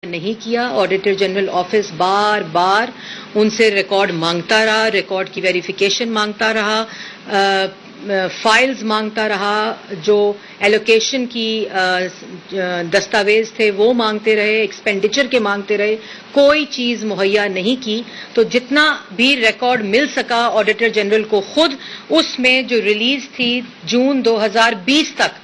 نہیں کیا. Auditor general office بار بار ان سے ریکارڈ مانگتا رہا, ریکارڈ کی ویریفیکیشن مانگتا رہا, فائلز مانگتا رہا, جو ایلوکیشن کی دستاویز تھے وہ مانگتے رہے, ایکسپینڈیچر کے مانگتے رہے, کوئی چیز مہیا نہیں کی. تو جتنا بھی ریکارڈ مل سکا آڈیٹر جنرل کو خود, اس میں جو ریلیز تھی جون 2020 تک,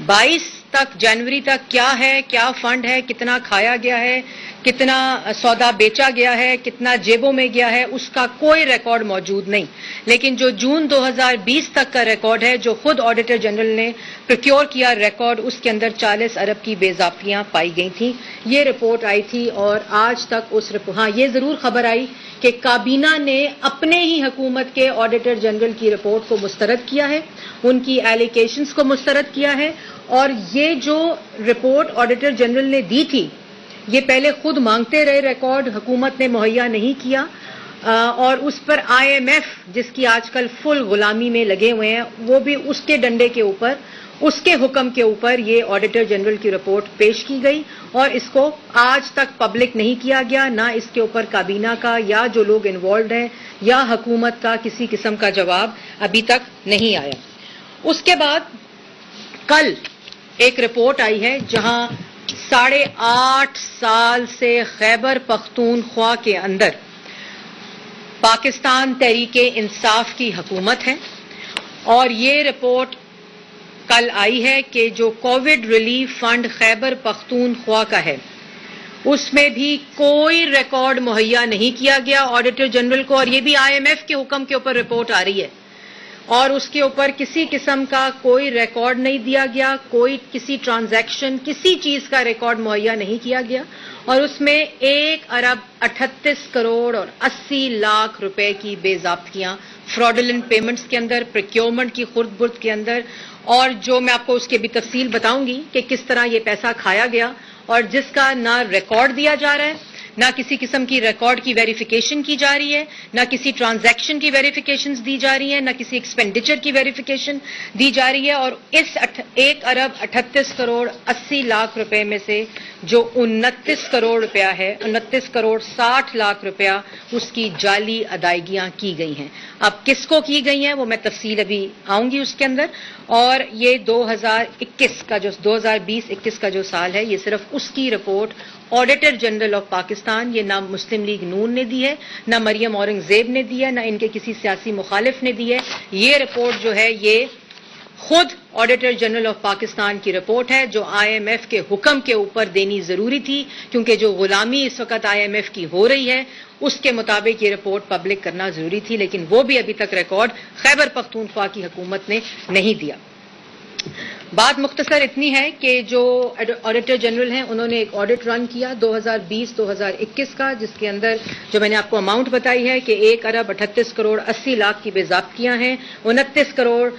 22 تک, جنوری تک کیا ہے, کیا فنڈ ہے, کتنا کھایا گیا ہے, کتنا سودا بیچا گیا ہے, کتنا جیبوں میں گیا ہے, اس کا کوئی ریکارڈ موجود نہیں. لیکن جو جون 2020 تک کا ریکارڈ ہے, جو خود آڈیٹر جنرل نے پروکیور کیا ریکارڈ, اس کے اندر 40 ارب کی بے ضابطگیاں پائی گئی تھیں. یہ رپورٹ آئی تھی اور آج تک اس ہاں یہ ضرور خبر آئی کہ کابینہ نے اپنے ہی حکومت کے آڈیٹر جنرل کی رپورٹ کو مسترد کیا ہے, ان کی ایلیگیشنز کو مسترد کیا ہے. اور یہ جو رپورٹ آڈیٹر جنرل نے دی تھی, یہ پہلے خود مانگتے رہے ریکارڈ, حکومت نے مہیا نہیں کیا, اور اس پر IMF جس کی آج کل فل غلامی میں لگے ہوئے ہیں, وہ بھی اس کے ڈنڈے کے اوپر, اس کے حکم کے اوپر یہ آڈیٹر جنرل کی رپورٹ پیش کی گئی, اور اس کو آج تک پبلک نہیں کیا گیا. نہ اس کے اوپر کابینہ کا یا جو لوگ انوالوڈ ہیں یا حکومت کا کسی قسم کا جواب ابھی تک نہیں آیا. اس کے بعد کل ایک رپورٹ آئی ہے جہاں 8.5 سال سے خیبر پختونخوا کے اندر پاکستان تحریک انصاف کی حکومت ہے, اور یہ رپورٹ کل آئی ہے کہ جو Covid relief fund Khyber Pakhtunkhwa کا ہے, اس میں بھی کوئی ریکارڈ مہیا نہیں کیا گیا آڈیٹر جنرل کو, اور یہ بھی IMF کے حکم کے اوپر رپورٹ آ رہی ہے, اور اس کے اوپر کسی قسم کا کوئی ریکارڈ نہیں دیا گیا, کوئی کسی ٹرانزیکشن کسی چیز کا ریکارڈ مہیا نہیں کیا گیا. اور اس میں 1 ارب 38 کروڑ اور 80 لاکھ روپے کی بے ضابطگیاں فراڈولنٹ پیمنٹس کے اندر, پروکیورمنٹ کی خرد برد کے اندر, اور جو میں آپ کو اس کی بھی تفصیل بتاؤں گی کہ کس طرح یہ پیسہ کھایا گیا, اور جس کا نہ ریکارڈ دیا جا رہا ہے, نہ کسی قسم کی ریکارڈ کی ویریفیکیشن کی جا رہی ہے, نہ کسی ٹرانزیکشن کی ویریفیکیشنز دی جا رہی ہیں, نہ کسی ایکسپینڈیچر کی ویریفیکیشن دی جا رہی ہے. اور اس 1 ارب 38 کروڑ 80 لاکھ روپے میں سے جو 29 کروڑ روپیہ ہے, 29 کروڑ 60 لاکھ روپیہ اس کی جعلی ادائیگیاں کی گئی ہیں. اب کس کو کی گئی ہیں وہ میں تفصیل ابھی آؤں گی اس کے اندر. اور یہ 2021 کا جو 2020-21 کا جو سال ہے, یہ صرف اس کی report auditor general of Pakistan, یہ نہ مسلم لیگ نون نے دی ہے, نہ مریم اورنگزیب نے دی ہے, نہ ان کے کسی سیاسی مخالف نے دی ہے. یہ رپورٹ جو ہے یہ خود آڈیٹر جنرل آف پاکستان کی رپورٹ ہے, جو IMF کے حکم کے اوپر دینی ضروری تھی, کیونکہ جو غلامی اس وقت IMF کی ہو رہی ہے اس کے مطابق یہ رپورٹ پبلک کرنا ضروری تھی, لیکن وہ بھی ابھی تک ریکارڈ خیبر پختونخوا کی حکومت نے نہیں دیا. بات مختصر اتنی ہے کہ جو آڈیٹر جنرل ہیں انہوں نے ایک آڈٹ رن کیا 2020-2021 کا, جس کے اندر جو میں نے آپ کو اماؤنٹ بتائی ہے کہ 1 ارب 38 کروڑ 80 لاکھ کی بے ضابطگیاں ہیں, 29 کروڑ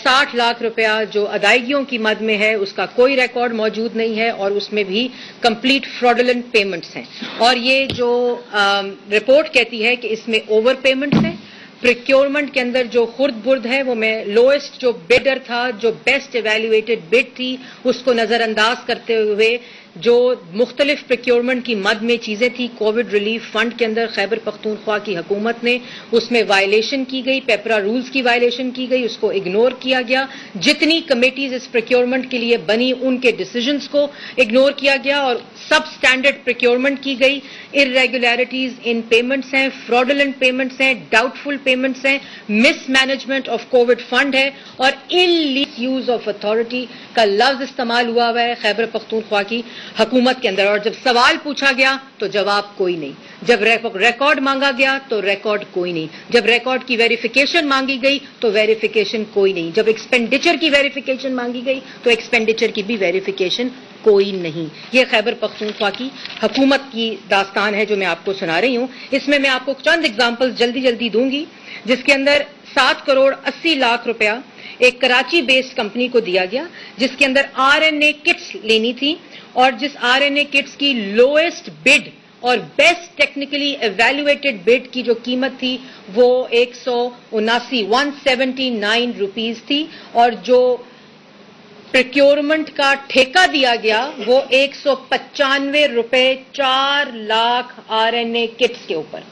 60 لاکھ روپیہ جو ادائیگیوں کی مد میں ہے اس کا کوئی ریکارڈ موجود نہیں ہے, اور اس میں بھی کمپلیٹ فراڈولنٹ پیمنٹس ہیں. اور یہ جو رپورٹ کہتی ہے کہ اس میں اوور پیمنٹس ہیں, پروکیورمنٹ کے اندر جو خرد برد ہے وہ میں لوئسٹ جو بیڈر تھا, جو بیسٹ ایویلویٹڈ بڈ تھی, اس کو نظر انداز کرتے ہوئے جو مختلف پروکیورمنٹ کی مد میں چیزیں تھیں کووڈ ریلیف فنڈ کے اندر خیبر پختونخوا کی حکومت نے اس میں وائلیشن کی گئی, پیپرا رولز کی وائلیشن کی گئی, اس کو اگنور کیا گیا. جتنی کمیٹیز اس پروکیورمنٹ کے لیے بنی ان کے ڈیسیجنز کو اگنور کیا گیا, اور سب اسٹینڈرڈ پروکیورمنٹ کی گئی. irregularities ان پیمنٹس ہیں, فراڈولنٹ پیمنٹس ہیں, ڈاؤٹ فل پیمنٹس ہیں, مس مینجمنٹ آف کووڈ فنڈ ہے, اور انلیگل یوز آف اتھارٹی کا لفظ استعمال ہوا ہے خیبر پختونخوا کی حکومت کے اندر. اور جب سوال پوچھا گیا تو جواب کوئی نہیں, جب ریکارڈ مانگا گیا تو ریکارڈ کوئی نہیں, جب ریکارڈ کی ویریفیکیشن مانگی گئی تو ویریفیکیشن کوئی نہیں, جب ایکسپینڈیچر کی ویریفیکیشن مانگی گئی تو ایکسپینڈیچر کی بھی ویریفیکیشن کوئی نہیں. یہ خیبر پختونخوا کی حکومت کی داستان ہے جو میں آپ کو سنا رہی ہوں. اس میں آپ کو چند ایگزامپل جلدی دوں گی, جس کے اندر 7 کروڑ 80 لاکھ روپیہ ایک کراچی بیسڈ کمپنی کو دیا گیا, جس کے اندر RNA کٹس لینی تھی, اور جس RNA کٹس کی لوئسٹ بڈ اور بیسٹ ٹیکنیکلی ایویلویٹڈ بڈ کی جو قیمت تھی وہ 179 روپیز تھی, اور جو प्रिक्योरमेंट का ठेका दिया गया वो 195 रुपए 4 लाख आरएनए किट्स के ऊपर।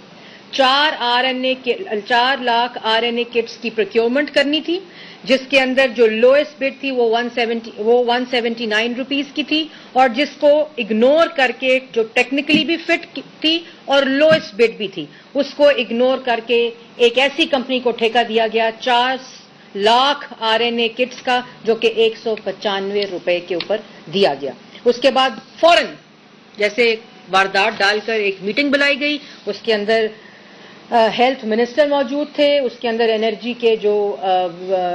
4 लाख आरएनए किट्स की प्रिक्योरमेंट करनी थी, जिसके अंदर जो लोएस्ट बिड थी वो 179 रुपीस की थी, और जिसको इग्नोर करके जो टेक्निकली भी फिट थी और लोएस्ट बिड भी थी, उसको इग्नोर करके एक ऐसी कंपनी को ठेका दिया गया 4 लाख आरएनए किट्स का, जो कि 195 रुपए के ऊपर दिया गया। उसके बाद फौरन जैसे वारदात डालकर एक मीटिंग बुलाई गई, उसके अंदर हेल्थ मिनिस्टर मौजूद थे, उसके अंदर एनर्जी के जो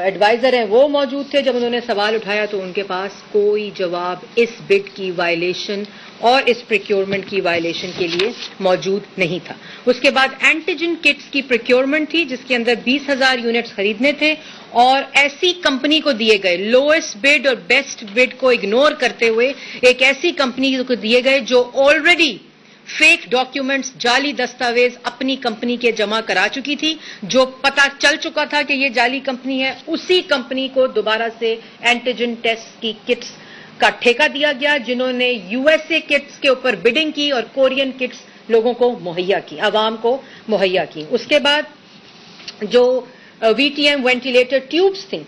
एडवाइजर हैं वो मौजूद थे। जब उन्होंने सवाल उठाया तो उनके पास कोई जवाब इस बिड की वायलेशन और इस प्रिक्योरमेंट की वायलेशन के लिए मौजूद नहीं था। उसके बाद एंटीजन किट्स की प्रिक्योरमेंट थी, जिसके अंदर 20,000 यूनिट्स खरीदने थे, और ऐसी कंपनी को दिए गए, लोएस्ट बिड और बेस्ट बिड को इग्नोर करते हुए एक ऐसी कंपनी को दिए गए जो ऑलरेडी फेक डॉक्यूमेंट्स, जाली दस्तावेज अपनी कंपनी के जमा करा चुकी थी। जो पता चल चुका था कि ये जाली कंपनी है, उसी कंपनी को दोबारा से एंटीजन टेस्ट की किट्स का ठेका दिया गया, जिन्होंने यूएसए किट्स के ऊपर बिडिंग की और कोरियन किट्स लोगों को मुहैया की, आवाम को मुहैया की। उसके बाद जो वीटीएम वेंटिलेटर ट्यूब्स थी,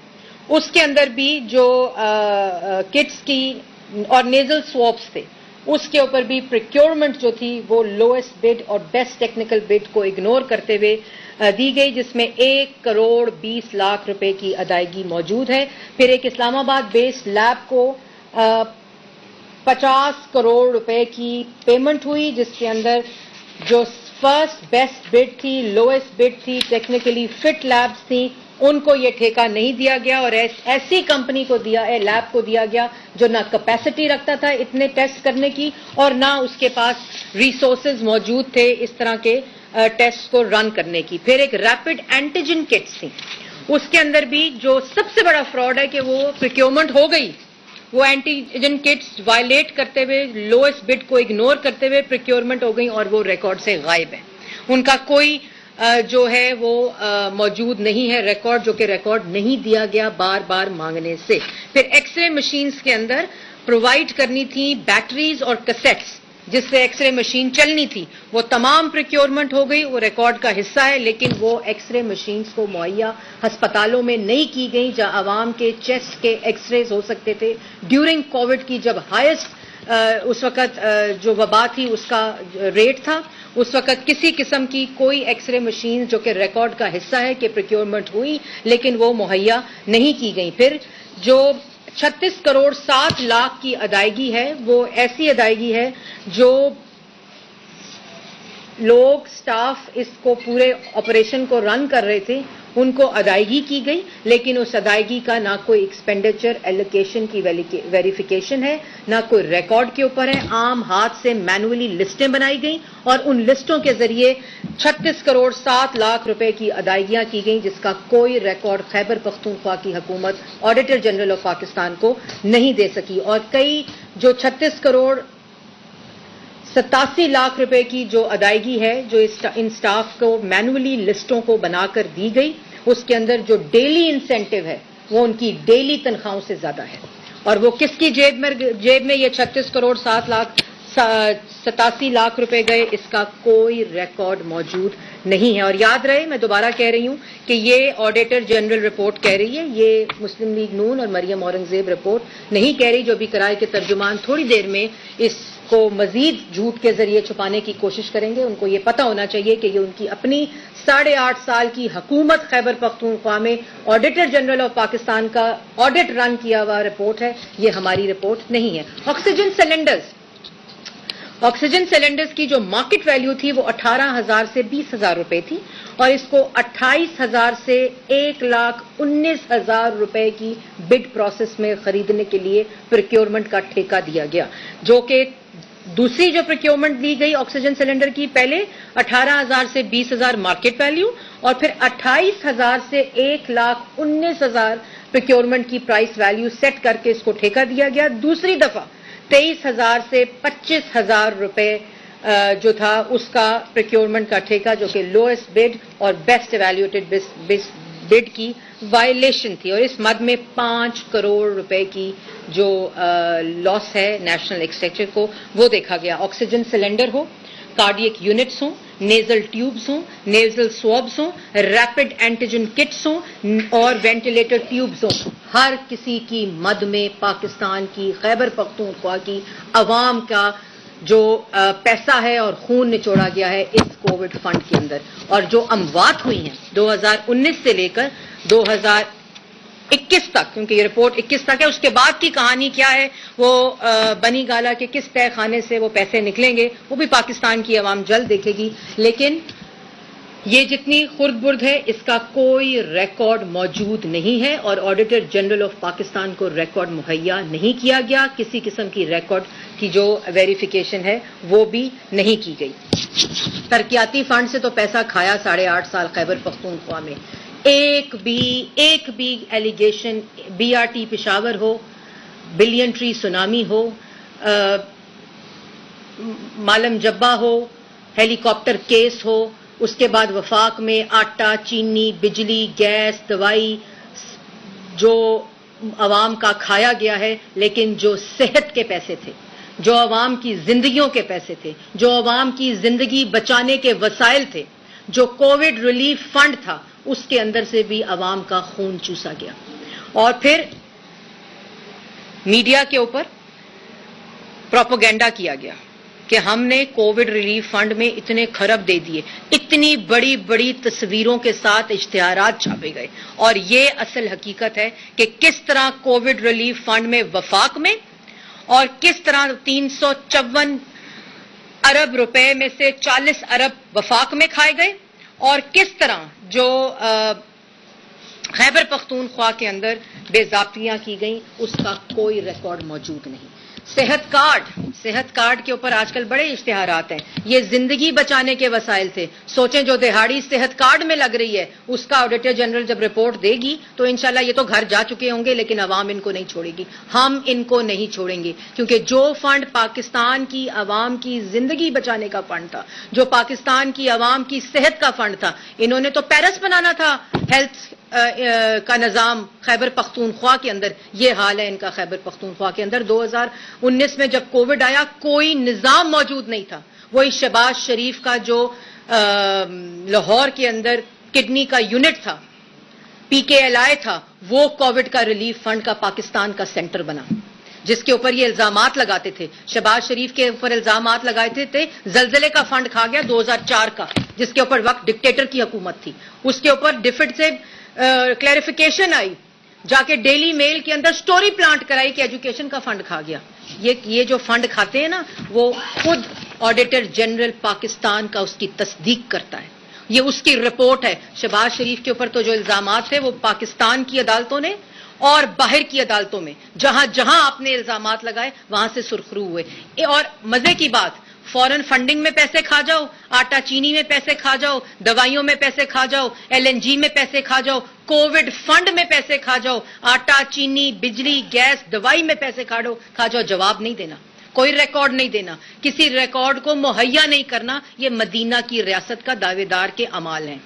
उसके अंदर भी जो किट्स की और नेजल स्वॉप्स थे, उसके ऊपर भी प्रिक्योरमेंट जो थी वो लोएस्ट बिड और बेस्ट टेक्निकल बिड को इग्नोर करते हुए दी गई, जिसमें 1 करोड़ 20 लाख रुपए की अदायगी मौजूद है। फिर एक इस्लामाबाद बेस्ड लैब को 50 करोड़ रुपए की पेमेंट हुई, जिसके अंदर जो फर्स्ट बेस्ट बिड थी, लोएस्ट बिड थी, टेक्निकली फिट लैब्स थी, उनको ये ठेका नहीं दिया गया, और ऐसी कंपनी को दिया, लैब को दिया गया जो ना कैपेसिटी रखता था इतने टेस्ट करने की, और ना उसके पास रिसोर्सेज मौजूद थे इस तरह के टेस्ट को रन करने की। फिर एक रैपिड एंटीजन किट्स थी, उसके अंदर भी जो सबसे बड़ा फ्रॉड है कि वो प्रिक्योरमेंट हो गई, वो एंटीजन किट्स वायलेट करते हुए, लोएस्ट बिड को इग्नोर करते हुए प्रिक्योरमेंट हो गई, और वो रिकॉर्ड से गायब है। उनका कोई जो है वो मौजूद नहीं है रिकॉर्ड, जो कि रिकॉर्ड नहीं दिया गया बार बार मांगने से। फिर एक्सरे मशीन्स के अंदर प्रोवाइड करनी थी बैटरीज और कैसेट्स, जिससे एक्सरे मशीन चलनी थी, वो तमाम प्रिक्योरमेंट हो गई, वो रिकॉर्ड का हिस्सा है, लेकिन वो एक्सरे मशीन्स को मुहैया अस्पतालों में नहीं की गई, जहां आवाम के चेस्ट के एक्सरेज हो सकते थे। ड्यूरिंग कोविड की जब हाईएस्ट उस वक्त जो वबा थी उसका रेट था, उस वक्त किसी किस्म की कोई एक्सरे मशीन जो कि रिकॉर्ड का हिस्सा है कि प्रिक्योरमेंट हुई, लेकिन वो मुहैया नहीं की गई। फिर जो 36 करोड़ 7 लाख की अदायगी है, वो ऐसी अदायगी है जो लोग, स्टाफ इसको पूरे ऑपरेशन को रन कर रहे थे, उनको अदायगी की गई, लेकिन उस अदायगी का ना कोई एक्सपेंडिचर एलोकेशन की वेरिफिकेशन है, ना कोई रिकॉर्ड के ऊपर है। आम हाथ से मैनुअली लिस्टें बनाई गई, और उन लिस्टों के जरिए 36 करोड़ 7 लाख रुपए की अदायगियां की गई, जिसका कोई रिकॉर्ड खैबर पख्तूनख्वा की हुकूमत ऑडिटर जनरल ऑफ पाकिस्तान को नहीं दे सकी। और कई जो 36 करोड़ 87 लाख रुपए की जो अदायगी है, जो इन स्टाफ को मैनुअली लिस्टों को बनाकर दी गई, उसके अंदर जो डेली इंसेंटिव है वो उनकी डेली तनख्वाहों से ज्यादा है। और वो किसकी जेब में ये 36 करोड़ 87 लाख रुपए गए, इसका कोई रिकॉर्ड मौजूद नहीं है। और याद रहे, मैं दोबारा कह रही हूं कि ये ऑडिटर जनरल रिपोर्ट कह रही है, ये मुस्लिम लीग नून और मरियम औरंगजेब रिपोर्ट नहीं कह रही, जो भी कराए के तर्जुमान थोड़ी देर में इसको मजीद झूठ के जरिए छुपाने की कोशिश करेंगे। उनको ये पता होना चाहिए कि ये उनकी अपनी 8.5 साल की हुकूमत खैबर पख्तूनख्वा में ऑडिटर जनरल ऑफ पाकिस्तान का ऑडिट रन किया हुआ रिपोर्ट है, ये हमारी रिपोर्ट नहीं है। ऑक्सीजन सिलेंडर्स की जो मार्केट वैल्यू थी वो 18,000 से 20,000 रुपए थी, और इसको 28,000 से 1,19,000 रुपए की बिड प्रोसेस में खरीदने के लिए प्रिक्योरमेंट का ठेका दिया गया, जो कि दूसरी जो प्रिक्योरमेंट दी गई ऑक्सीजन सिलेंडर की, पहले 18,000 से 20,000 मार्केट वैल्यू, और फिर 28,000 से 1,19,000 प्रिक्योरमेंट की प्राइस वैल्यू सेट करके इसको ठेका दिया गया। दूसरी दफा 23,000 से 25,000 रुपए जो था उसका प्रिक्योरमेंट का ठेका, जो कि लोएस्ट बिड और बेस्ट एवैल्यूएटेड बिड की वायलेशन थी और इस मद में 5 करोड़ रुपए की जो लॉस है नेशनल एक्सचेंजर को वो देखा गया। ऑक्सीजन सिलेंडर हो, कार्डियक यूनिट्स हों, नेजल ट्यूब्स हों, नेजल स्वॉब्स हों, रैपिड एंटीजन किट्स हों और वेंटिलेटर ट्यूब्स हों, हर किसी की मद में पाकिस्तान की खैबर पख्तूनख्वा की अवाम का जो पैसा है और खून निचोड़ा गया है इस कोविड फंड के अंदर। और जो अमवात हुई हैं 2019 से लेकर 2021 तक, क्योंकि ये रिपोर्ट 21 तक है, उसके बाद की कहानी क्या है वो बनी गाला के किस तय खाने से वो पैसे निकलेंगे वो भी पाकिस्तान की अवाम जल्द देखेगी। लेकिन ये जितनी खुर्द-बुर्द है इसका कोई रिकॉर्ड मौजूद नहीं है और ऑडिटर जनरल ऑफ पाकिस्तान को रिकॉर्ड मुहैया नहीं किया गया। किसी किस्म की रिकॉर्ड की जो वेरिफिकेशन है वो भी नहीं की गई। तरक्याती फंड से तो पैसा खाया 8.5 साल खैबर पख्तूनख्वा में। एक भी एलिगेशन BRT पेशावर हो, बिलियन ट्री सुनामी हो, मालम जब्बा हो, हेलीकॉप्टर केस हो, उसके बाद वफाक में आटा, चीनी, बिजली, गैस, दवाई जो अवाम का खाया गया है, लेकिन जो सेहत के पैसे थे, जो अवाम की जिंदगियों के पैसे थे, जो अवाम की जिंदगी बचाने के वसाइल थे, जो कोविड रिलीफ फंड था, उसके अंदर से भी अवाम का खून चूसा गया। और फिर मीडिया के ऊपर प्रोपेगेंडा किया गया कि हमने कोविड रिलीफ फंड में इतने खरब दे दिए, इतनी बड़ी बड़ी तस्वीरों के साथ इश्तिहारात छापे गए। और ये असल हकीकत है कि किस तरह कोविड रिलीफ फंड में वफाक में और किस तरह 354 अरब रुपए में से 40 अरब वफाक में खाए गए और किस तरह जो खैबर पख्तूनख्वा के अंदर बेज़ाब्तियां की गई उसका कोई रिकॉर्ड मौजूद नहीं। सेहत कार्ड के ऊपर आजकल बड़े इश्तिहारात हैं। ये जिंदगी बचाने के वसाइल थे। सोचें जो दिहाड़ी सेहत कार्ड में लग रही है उसका ऑडिटर जनरल जब रिपोर्ट देगी तो इंशाल्लाह ये तो घर जा चुके होंगे, लेकिन अवाम इनको नहीं छोड़ेगी। हम इनको नहीं छोड़ेंगे क्योंकि जो फंड पाकिस्तान की अवाम की जिंदगी बचाने का फंड था, जो पाकिस्तान की अवाम की सेहत का फंड था, इन्होंने तो पेरिस बनाना था हेल्थ का निजाम खैबर पख्तूनख्वा के अंदर। ये हाल है इनका खैबर पख्तूनख्वा के अंदर। 2019 में जब कोविड आया कोई निजाम मौजूद नहीं था। वही शहबाज शरीफ का जो लाहौर के अंदर किडनी का यूनिट था, PKLI था, वो कोविड का रिलीफ फंड का पाकिस्तान का सेंटर बना, जिसके ऊपर ये इल्जामात लगाते थे। शहबाज शरीफ के ऊपर इल्जामात लगाए थे जलजले का फंड खा गया 2004 का, जिसके ऊपर वक्त डिक्टेटर की हुकूमत थी। उसके ऊपर डिफिट से क्लैरिफिकेशन आई, जाके डेली मेल के अंदर स्टोरी प्लांट कराई कि एजुकेशन का फंड खा गया। ये जो फंड खाते हैं ना वो खुद ऑडिटर जनरल पाकिस्तान का उसकी तस्दीक करता है। ये उसकी रिपोर्ट है। शहबाज शरीफ के ऊपर तो जो इल्जामात थे वो पाकिस्तान की अदालतों ने और बाहर की अदालतों में जहां जहां आपने इल्जामात लगाए वहां से सुरखरू हुए। और मजे की बात, फॉरेन फंडिंग में पैसे खा जाओ, आटा चीनी में पैसे खा जाओ, दवाइयों में पैसे खा जाओ, LNG में पैसे खा जाओ, कोविड फंड में पैसे खा जाओ, आटा चीनी बिजली गैस दवाई में पैसे खा जाओ, जवाब नहीं देना, कोई रिकॉर्ड नहीं देना, किसी रिकॉर्ड को मुहैया नहीं करना। ये मदीना की रियासत का दावेदार के अमाल हैं,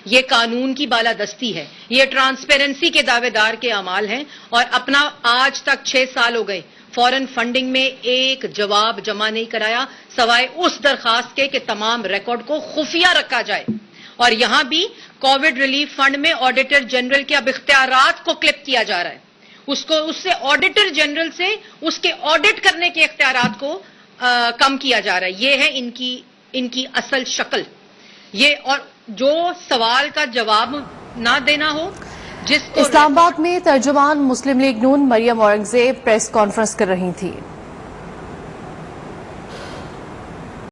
ये कानून की बालादस्ती है, ये ट्रांसपेरेंसी के दावेदार के अमाल हैं। और अपना आज तक 6 साल हो गए फॉरेन फंडिंग में एक जवाब जमा नहीं कराया सवाए उस दरखास्त के कि तमाम रिकॉर्ड को खुफिया रखा जाए। और यहां भी कोविड रिलीफ फंड में ऑडिटर जनरल के अब इख्तियारात को क्लिप किया जा रहा है, उससे ऑडिटर जनरल से उसके ऑडिट करने के इख्तियारात को कम किया जा रहा है। ये है इनकी असल शक्ल। ये और जो सवाल का जवाब ना देना हो, जिसको इस्लामाबाद में तर्जुमान मुस्लिम लीग नून मरियम औरंगजेब प्रेस कॉन्फ्रेंस कर रही थी।